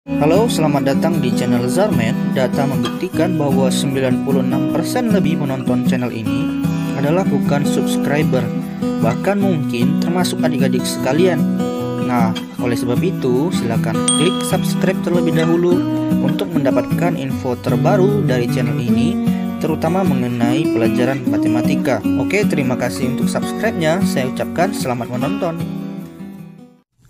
Halo, selamat datang di channel Zarman. Data membuktikan bahwa 96% lebih penonton channel ini adalah bukan subscriber, bahkan mungkin termasuk adik-adik sekalian. Nah, oleh sebab itu, silakan klik subscribe terlebih dahulu untuk mendapatkan info terbaru dari channel ini, terutama mengenai pelajaran matematika. Oke, terima kasih untuk subscribe-nya. Saya ucapkan selamat menonton.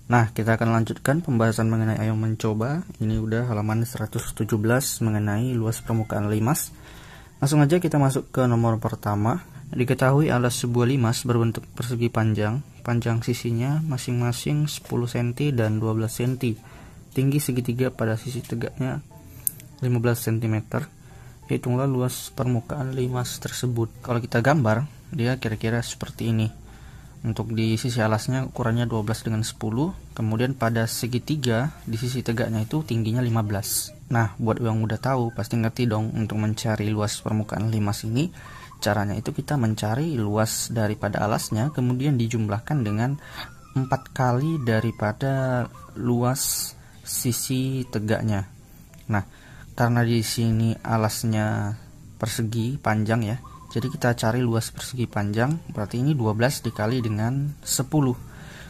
Nah, kita akan lanjutkan pembahasan mengenai ayo mencoba. Ini udah halaman 117 mengenai luas permukaan limas. Langsung aja kita masuk ke nomor pertama. Diketahui alas sebuah limas berbentuk persegi panjang. Panjang sisinya masing-masing 10 cm dan 12 cm. Tinggi segitiga pada sisi tegaknya 15 cm. Hitunglah luas permukaan limas tersebut. Kalau kita gambar, dia kira-kira seperti ini. Untuk di sisi alasnya ukurannya 12 dengan 10, kemudian pada segitiga di sisi tegaknya itu tingginya 15. Nah, buat yang udah tahu pasti ngerti dong untuk mencari luas permukaan limas ini. Caranya itu kita mencari luas daripada alasnya, kemudian dijumlahkan dengan 4 kali daripada luas sisi tegaknya. Nah, karena di sini alasnya persegi panjang ya, jadi kita cari luas persegi panjang, berarti ini 12 dikali dengan 10.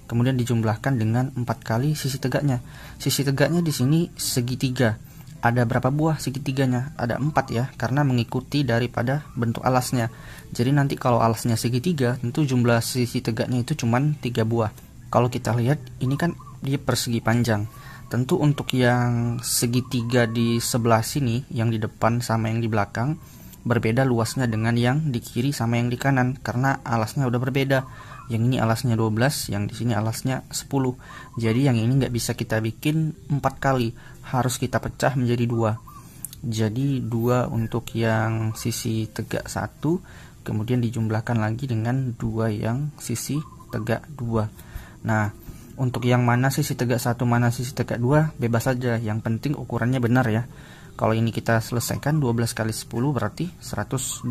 Kemudian dijumlahkan dengan 4 kali sisi tegaknya. Sisi tegaknya di sini segitiga. Ada berapa buah segitiganya? Ada 4 ya, karena mengikuti daripada bentuk alasnya. Jadi nanti kalau alasnya segitiga, tentu jumlah sisi tegaknya itu cuma 3 buah. Kalau kita lihat, ini kan dia persegi panjang. Tentu untuk yang segitiga di sebelah sini, yang di depan sama yang di belakang, berbeda luasnya dengan yang di kiri sama yang di kanan karena alasnya udah berbeda. Yang ini alasnya 12, yang di sini alasnya 10. Jadi yang ini nggak bisa kita bikin 4 kali, harus kita pecah menjadi 2. Jadi 2 untuk yang sisi tegak 1, kemudian dijumlahkan lagi dengan 2 yang sisi tegak 2. Nah, untuk yang mana sisi tegak 1, mana sisi tegak 2 bebas saja, yang penting ukurannya benar ya. Kalau ini kita selesaikan 12 kali 10 berarti 120.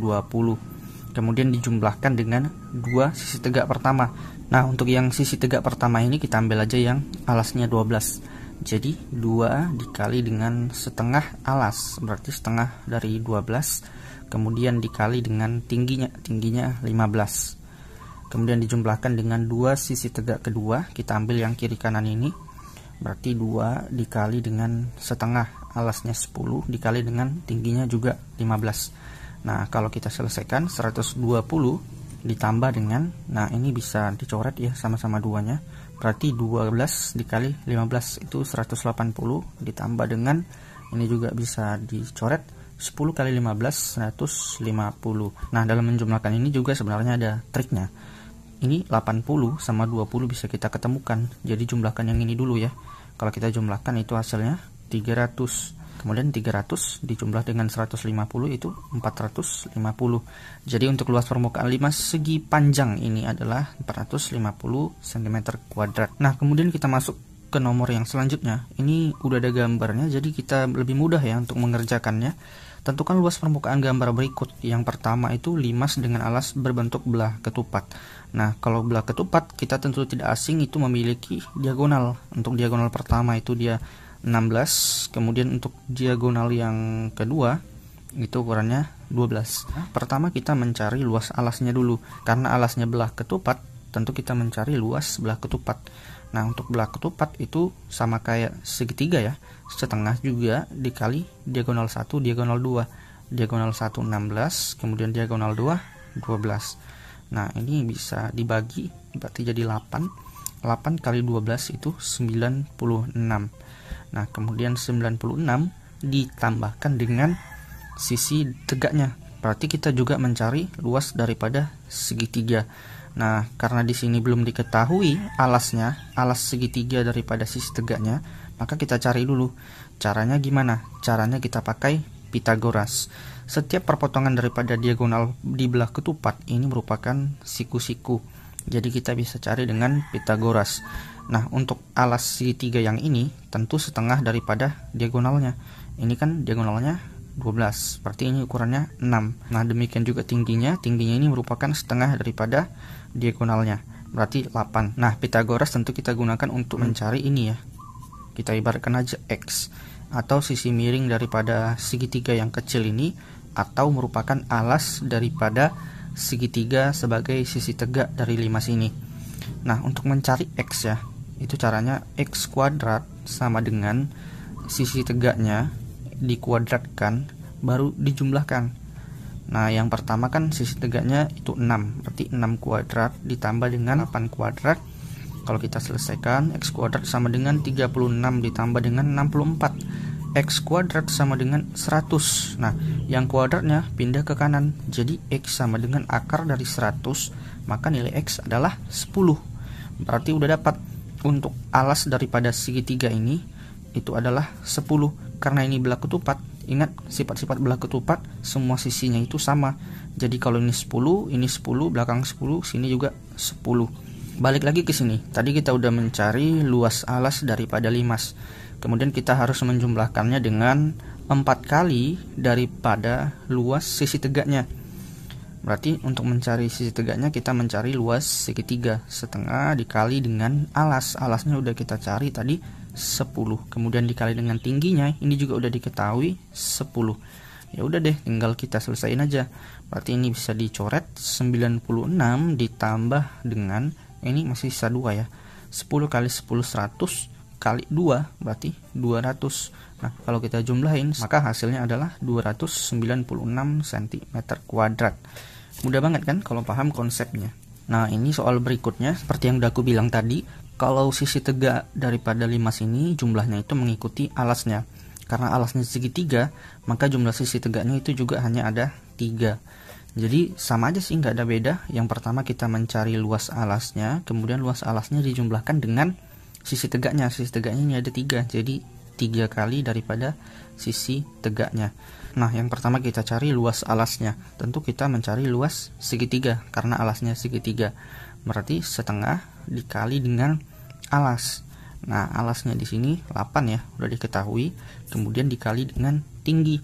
Kemudian dijumlahkan dengan 2 sisi tegak pertama. Nah, untuk yang sisi tegak pertama ini kita ambil aja yang alasnya 12. Jadi 2 dikali dengan setengah alas, berarti setengah dari 12. Kemudian dikali dengan tingginya 15. Kemudian dijumlahkan dengan 2 sisi tegak kedua, kita ambil yang kiri kanan ini. Berarti 2 dikali dengan setengah alasnya 10 dikali dengan tingginya juga 15. Nah, kalau kita selesaikan 120 ditambah dengan, nah ini bisa dicoret ya sama-sama duanya. Berarti 12 dikali 15 itu 180 ditambah dengan, ini juga bisa dicoret, 10 kali 15 150. Nah, dalam menjumlahkan ini juga sebenarnya ada triknya. Ini 80 sama 20 bisa kita ketemukan. Jadi jumlahkan yang ini dulu ya. Kalau kita jumlahkan itu hasilnya 300. Kemudian 300 dijumlah dengan 150 itu 450. Jadi untuk luas permukaan limas segi panjang ini adalah 450 cm kuadrat. Nah, kemudian kita masuk ke nomor yang selanjutnya. Ini udah ada gambarnya, jadi kita lebih mudah ya untuk mengerjakannya. Tentukan luas permukaan gambar berikut. Yang pertama itu limas dengan alas berbentuk belah ketupat. Nah, kalau belah ketupat kita tentu tidak asing itu memiliki diagonal. Untuk diagonal pertama itu dia 16, kemudian untuk diagonal yang kedua itu ukurannya 12. Pertama kita mencari luas alasnya dulu. Karena alasnya belah ketupat, tentu kita mencari luas belah ketupat. Nah, untuk belah ketupat itu sama kayak segitiga ya, setengah juga dikali diagonal 1, diagonal 2. Diagonal 1 16, kemudian diagonal 2 12. Nah, ini bisa dibagi, berarti jadi 8. 8 kali 12 itu 96. Nah, kemudian 96 ditambahkan dengan sisi tegaknya. Berarti kita juga mencari luas daripada segitiga. Nah, karena di sini belum diketahui alasnya, alas segitiga daripada sisi tegaknya, maka kita cari dulu. Caranya gimana? Caranya kita pakai Pitagoras. Setiap perpotongan daripada diagonal di belah ketupat ini merupakan siku-siku. Jadi kita bisa cari dengan Pitagoras. Nah, untuk alas segitiga yang ini tentu setengah daripada diagonalnya. Ini kan diagonalnya 12, berarti ini ukurannya 6. Nah, demikian juga tingginya ini merupakan setengah daripada diagonalnya, berarti 8. Nah, Pitagoras tentu kita gunakan untuk mencari ini ya. kita ibaratkan aja X, atau sisi miring daripada segitiga yang kecil ini, atau merupakan alas daripada segitiga sebagai sisi tegak dari 5 sini. Nah, untuk mencari X ya, itu caranya X kuadrat sama dengan sisi tegaknya dikuadratkan baru dijumlahkan. Nah, yang pertama kan sisi tegaknya itu 6, berarti 6 kuadrat ditambah dengan 8 kuadrat. Kalau kita selesaikan, X kuadrat sama dengan 36 ditambah dengan 64. X kuadrat sama dengan 100. Nah, yang kuadratnya pindah ke kanan, jadi X sama dengan akar dari 100, maka nilai X adalah 10. Berarti udah dapat untuk alas daripada segitiga ini itu adalah 10. Karena ini belah ketupat, ingat sifat-sifat belah ketupat semua sisinya itu sama. Jadi kalau ini 10, ini 10, belakang 10, sini juga 10. Balik lagi ke sini. Tadi kita udah mencari luas alas daripada limas. Kemudian kita harus menjumlahkannya dengan 4 kali daripada luas sisi tegaknya. Berarti untuk mencari sisi tegaknya kita mencari luas segitiga, setengah dikali dengan alas. Alasnya udah kita cari tadi 10. Kemudian dikali dengan tingginya, ini juga udah diketahui 10. Ya udah deh, tinggal kita selesaiin aja. Berarti ini bisa dicoret 96 ditambah dengan ini masih sisa 2 ya. 10 kali 10 100 kali 2 berarti 200. Nah, kalau kita jumlahin maka hasilnya adalah 296 cm kuadrat. Mudah banget kan kalau paham konsepnya. Nah, ini soal berikutnya seperti yang udah aku bilang tadi, kalau sisi tegak daripada limas ini jumlahnya itu mengikuti alasnya. Karena alasnya segitiga, maka jumlah sisi tegaknya itu juga hanya ada 3. Jadi sama aja sih, nggak ada beda. Yang pertama kita mencari luas alasnya, kemudian luas alasnya dijumlahkan dengan sisi tegaknya. Sisi tegaknya ini ada 3, jadi 3 kali daripada sisi tegaknya. Nah, yang pertama kita cari luas alasnya. Tentu kita mencari luas segitiga karena alasnya segitiga. Berarti setengah dikali dengan alas. Nah, alasnya di sini 8 ya, udah diketahui. Kemudian dikali dengan tinggi.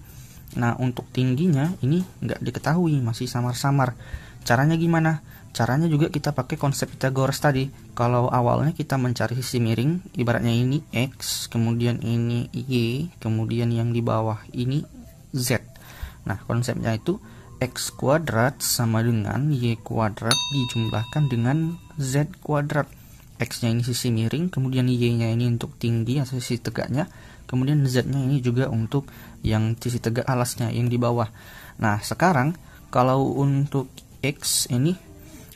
Nah, untuk tingginya ini nggak diketahui, masih samar-samar. Caranya gimana? Caranya juga kita pakai konsep Pythagoras tadi. Kalau awalnya kita mencari sisi miring, ibaratnya ini X, kemudian ini Y, kemudian yang di bawah ini Z. Nah, konsepnya itu X kuadrat sama dengan Y kuadrat dijumlahkan dengan Z kuadrat. X-nya ini sisi miring, kemudian Y-nya ini untuk tinggi atau sisi tegaknya, kemudian Z-nya ini juga untuk yang sisi tegak alasnya yang di bawah. Nah, sekarang kalau untuk X ini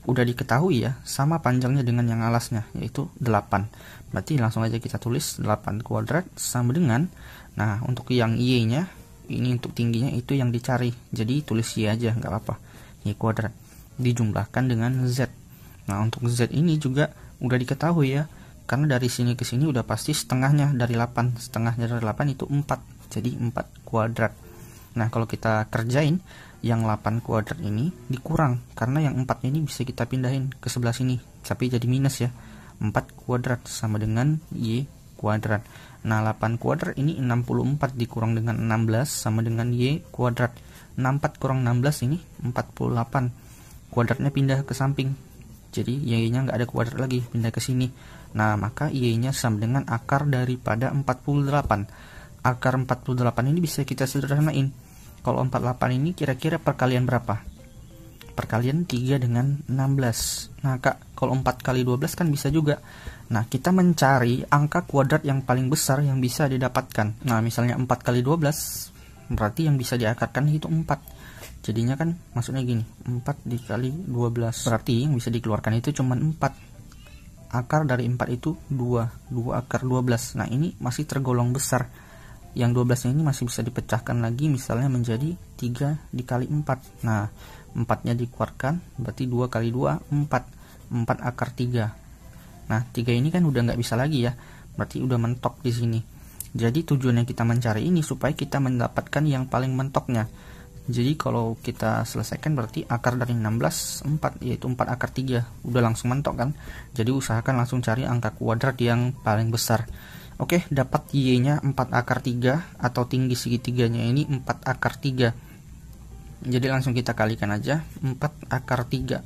udah diketahui ya, sama panjangnya dengan yang alasnya, yaitu 8. Berarti langsung aja kita tulis 8 kuadrat sama dengan, nah untuk yang Y-nya, ini untuk tingginya itu yang dicari, jadi tulis Y aja, nggak apa-apa, Y kuadrat dijumlahkan dengan Z. Nah, untuk Z ini juga udah diketahui ya, karena dari sini ke sini udah pasti setengahnya dari 8, setengahnya dari 8 itu 4, jadi 4 kuadrat. Nah, kalau kita kerjain, yang 8 kuadrat ini dikurang, karena yang 4 ini bisa kita pindahin ke sebelah sini, tapi jadi minus ya. 4 kuadrat sama dengan Y kuadrat. Nah, 8 kuadrat ini 64 dikurang dengan 16 sama dengan Y kuadrat. 64 kurang 16 ini 48. Kuadratnya pindah ke samping, jadi Y-nya nggak ada kuadrat lagi, pindah ke sini. Nah, maka Y-nya sama dengan akar daripada 48. Akar 48 ini bisa kita sederhanain. Kalau 48 ini kira-kira perkalian berapa? Perkalian 3 dengan 16. Nah, Kak, kalau 4 kali 12 kan bisa juga. Nah, kita mencari angka kuadrat yang paling besar yang bisa didapatkan. Nah, misalnya 4 kali 12, berarti yang bisa diakarkan itu 4. Jadinya kan maksudnya gini, 4 dikali 12. Berarti yang bisa dikeluarkan itu cuma 4. Akar dari 4 itu 2. 2 akar 12. Nah, ini masih tergolong besar. Yang 12 ini masih bisa dipecahkan lagi, misalnya menjadi 3 dikali 4. Nah, 4-nya dikeluarkan, berarti 2 kali 2, 4. 4 akar 3. Nah, 3 ini kan udah nggak bisa lagi ya, berarti udah mentok di sini. Jadi tujuannya kita mencari ini supaya kita mendapatkan yang paling mentoknya. Jadi kalau kita selesaikan berarti akar dari 16, 4, yaitu 4 akar 3. Udah langsung mentok kan. Jadi usahakan langsung cari angka kuadrat yang paling besar. Oke, dapat Y-nya 4 akar 3 atau tinggi segitiganya ini 4 akar 3. Jadi langsung kita kalikan aja 4 akar 3.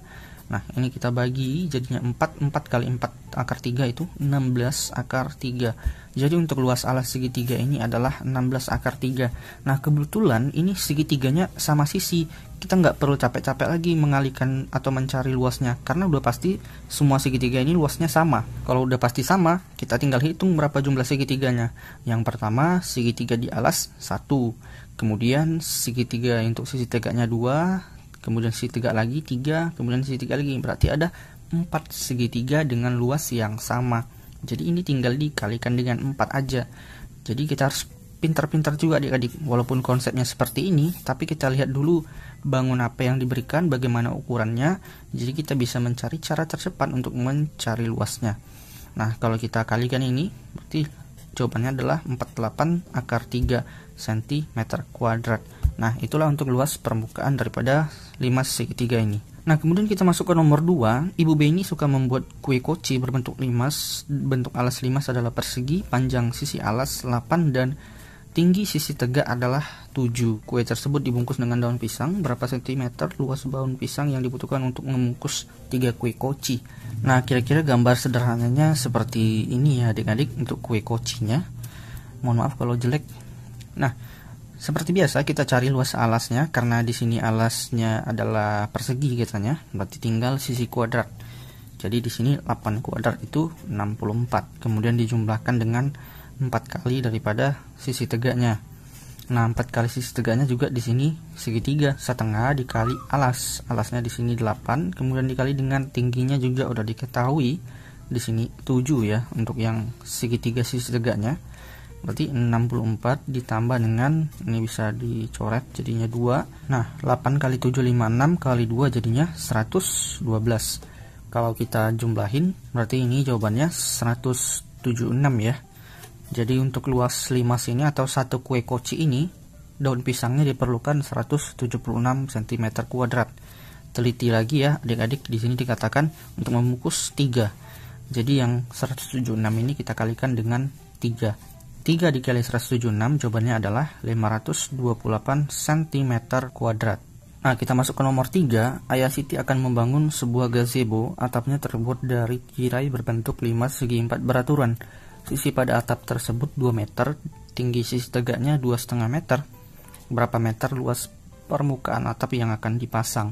Nah, ini kita bagi jadinya 4 kali 4 akar 3 itu 16 akar 3. Jadi untuk luas alas segitiga ini adalah 16 akar 3. Nah, kebetulan ini segitiganya sama sisi. Kita nggak perlu capek-capek lagi mengalihkan atau mencari luasnya, karena udah pasti semua segitiga ini luasnya sama. Kalau udah pasti sama, kita tinggal hitung berapa jumlah segitiganya. Yang pertama, segitiga di alas 1. Kemudian segitiga untuk sisi tegaknya 2. Kemudian sisi tegak lagi 3, kemudian sisi tegak lagi. Berarti ada 4 segitiga dengan luas yang sama. Jadi ini tinggal dikalikan dengan 4 aja. Jadi kita harus pintar-pintar juga adik-adik. Walaupun konsepnya seperti ini, tapi kita lihat dulu bangun apa yang diberikan, bagaimana ukurannya. Jadi kita bisa mencari cara tercepat untuk mencari luasnya. Nah, kalau kita kalikan ini, berarti jawabannya adalah 48 akar 3 cm kuadrat. Nah, itulah untuk luas permukaan daripada 5 segitiga ini. Nah, kemudian kita masuk ke nomor 2. Ibu B ini suka membuat kue koci berbentuk limas. Bentuk alas limas adalah persegi, panjang sisi alas 8 dan tinggi sisi tegak adalah 7. Kue tersebut dibungkus dengan daun pisang. Berapa sentimeter luas daun pisang yang dibutuhkan untuk membungkus 3 kue koci? Nah, kira-kira gambar sederhananya seperti ini ya adik-adik untuk kue kocinya. Mohon maaf kalau jelek. Nah, seperti biasa kita cari luas alasnya, karena di sini alasnya adalah persegi katanya, berarti tinggal sisi kuadrat. Jadi di sini 8 kuadrat itu 64. Kemudian dijumlahkan dengan 4 kali daripada sisi tegaknya. Nah, 4 kali sisi tegaknya juga di sini segitiga, setengah dikali alas. Alasnya di sini 8, kemudian dikali dengan tingginya juga udah diketahui. Di sini 7 ya untuk yang segitiga sisi tegaknya. Berarti 64 ditambah dengan, ini bisa dicoret jadinya 2. Nah, 8 kali 7 56 kali 2 jadinya 112. Kalau kita jumlahin berarti ini jawabannya 176 ya. Jadi untuk luas limas ini atau satu kue koci ini, daun pisangnya diperlukan 176 cm kuadrat. Teliti lagi ya adik-adik, di sini dikatakan untuk membungkus 3. Jadi yang 176 ini kita kalikan dengan 3. 3 dikali 176 jawabannya adalah 528 cm kuadrat. Nah, kita masuk ke nomor 3. Ayah Siti akan membangun sebuah gazebo. Atapnya terbuat dari tirai berbentuk 5 segi 4 beraturan. Sisi pada atap tersebut 2 meter, tinggi sisi tegaknya 2,5 meter. Berapa meter luas permukaan atap yang akan dipasang?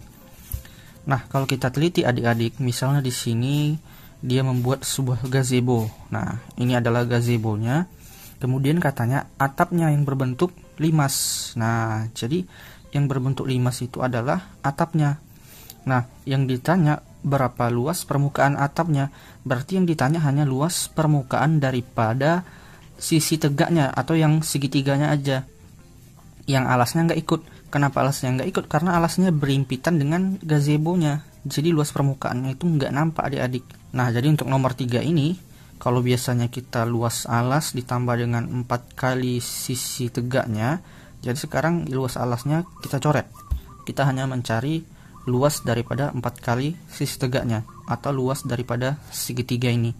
Nah, kalau kita teliti adik-adik, misalnya di sini dia membuat sebuah gazebo. Nah, ini adalah gazebonya. Kemudian katanya atapnya yang berbentuk limas. Nah, jadi yang berbentuk limas itu adalah atapnya. Nah, yang ditanya berapa luas permukaan atapnya. Berarti yang ditanya hanya luas permukaan daripada sisi tegaknya atau yang segitiganya aja. Yang alasnya nggak ikut. Kenapa alasnya nggak ikut? Karena alasnya berimpitan dengan gazebonya. Jadi luas permukaannya itu nggak nampak adik-adik. Nah, jadi untuk nomor 3 ini, kalau biasanya kita luas alas ditambah dengan 4 kali sisi tegaknya, jadi sekarang luas alasnya kita coret. Kita hanya mencari luas daripada 4 kali sisi tegaknya atau luas daripada segitiga ini.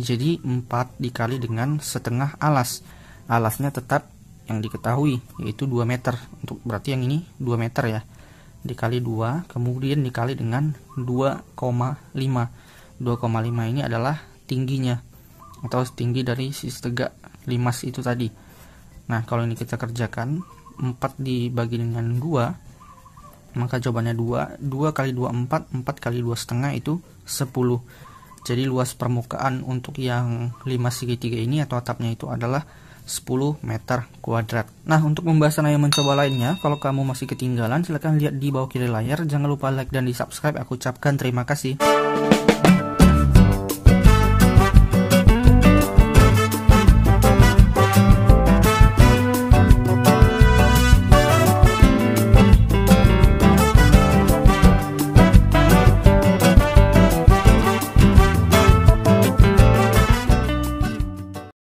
Jadi 4 dikali dengan setengah alas. Alasnya tetap yang diketahui yaitu 2 meter. Untuk berarti yang ini 2 meter ya. Dikali 2, kemudian dikali dengan 2,5. 2,5 ini adalah tingginya atau tinggi dari sisi tegak limas itu tadi. Nah, kalau ini kita kerjakan 4 dibagi dengan 2, maka jawabannya 2 kali 2 4 kali 2 setengah itu 10. Jadi luas permukaan untuk yang limas segitiga ini atau atapnya itu adalah 10 meter kuadrat. Nah, untuk pembahasan Ayo Mencoba lainnya, kalau kamu masih ketinggalan silahkan lihat di bawah kiri layar. Jangan lupa like dan di subscribe. Aku ucapkan terima kasih.